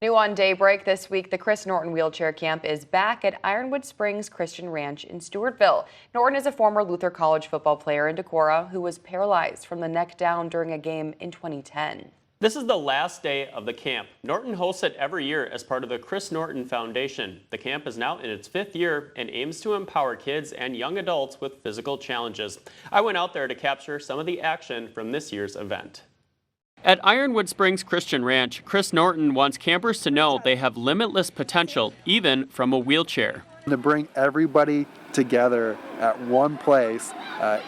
New on Daybreak this week, the Chris Norton Wheelchair Camp is back at Ironwood Springs Christian Ranch in Stewartville. Norton is a former Luther College football player in Decorah who was paralyzed from the neck down during a game in 2010. This is the last day of the camp. Norton hosts it every year as part of the Chris Norton Foundation. The camp is now in its 5th year and aims to empower kids and young adults with physical challenges. I went out there to capture some of the action from this year's event. At Ironwood Springs Christian Ranch, Chris Norton wants campers to know they have limitless potential, even from a wheelchair. To bring everybody together at one place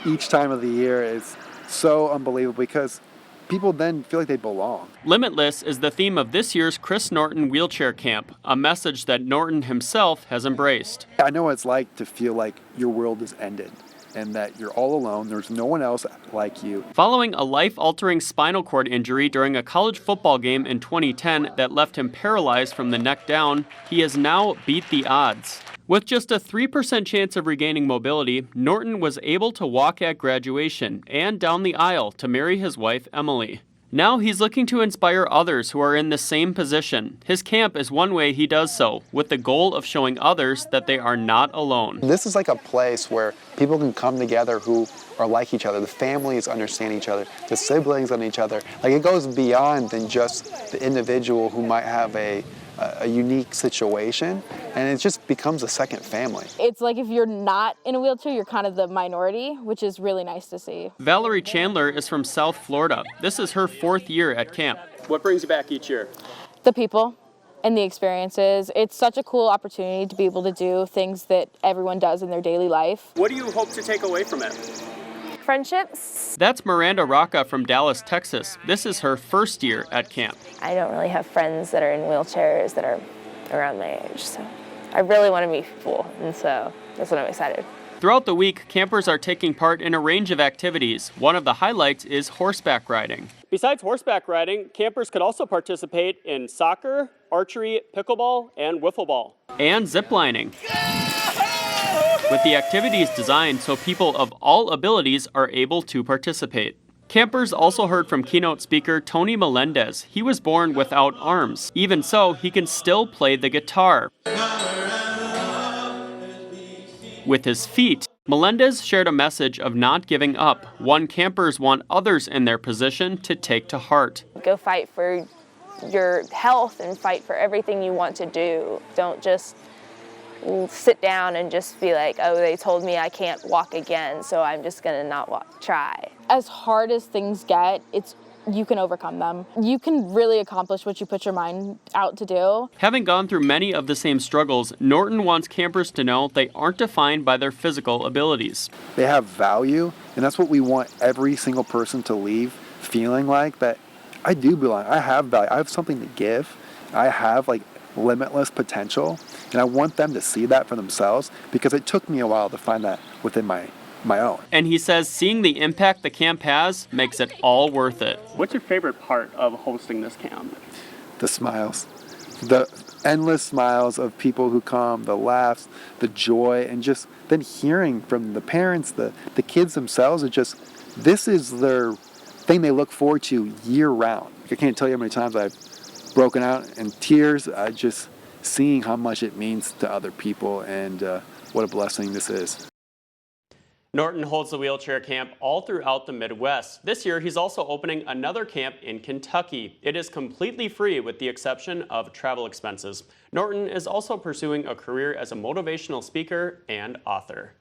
each time of the year is so unbelievable because people then feel like they belong. Limitless is the theme of this year's Chris Norton Wheelchair Camp, a message that Norton himself has embraced. I know what it's like to feel like your world is ended and that you're all alone. There's no one else like you. Following a life-altering spinal cord injury during a college football game in 2010 that left him paralyzed from the neck down, he has now beat the odds. With just a 3% chance of regaining mobility, Norton was able to walk at graduation and down the aisle to marry his wife, Emily. Now he's looking to inspire others who are in the same position. His camp is one way he does so, with the goal of showing others that they are not alone. This is like a place where people can come together who are like each other. The families understand each other, the siblings on each other. Like it goes beyond than just the individual who might have a unique situation, and it just becomes a second family. It's like if you're not in a wheelchair, you're kind of the minority, which is really nice to see. Valerie Chandler is from South Florida. This is her 4th year at camp. What brings you back each year? The people and the experiences. It's such a cool opportunity to be able to do things that everyone does in their daily life. What do you hope to take away from it? Friendships. That's Miranda Rocca from Dallas, Texas. This is her 1st year at camp. I don't really have friends that are in wheelchairs that are around my age, so I really want to meet people, and so that's what I'm excited. Throughout the week, campers are taking part in a range of activities. One of the highlights is horseback riding. Besides horseback riding, campers could also participate in soccer, archery, pickleball, and wiffle ball. And ziplining. With the activities designed so people of all abilities are able to participate. Campers also heard from keynote speaker Tony Melendez. He was born without arms. Even so, he can still play the guitar with his feet. Melendez shared a message of not giving up, one campers want others in their position to take to heart. Go fight for your health and fight for everything you want to do. Don't just sit down and just be like, oh, they told me I can't walk again, so I'm just gonna not try. As hard as things get, you can overcome them. You can really accomplish what you put your mind out to do. Having gone through many of the same struggles, Norton wants campers to know they aren't defined by their physical abilities. They have value, and that's what we want every single person to leave feeling like, that I do belong, I have value, I have something to give, I have like limitless potential, and I want them to see that for themselves because it took me a while to find that within my own. And he says seeing the impact the camp has makes it all worth it. What's your favorite part of hosting this camp? The smiles, the endless smiles of people who come, the laughs, the joy, and just then hearing from the parents, the kids themselves, this is their thing they look forward to year round. I can't tell you how many times I've broken out in tears, just seeing how much it means to other people and what a blessing this is. Norton holds the wheelchair camp all throughout the Midwest. This year, he's also opening another camp in Kentucky. It is completely free with the exception of travel expenses. Norton is also pursuing a career as a motivational speaker and author.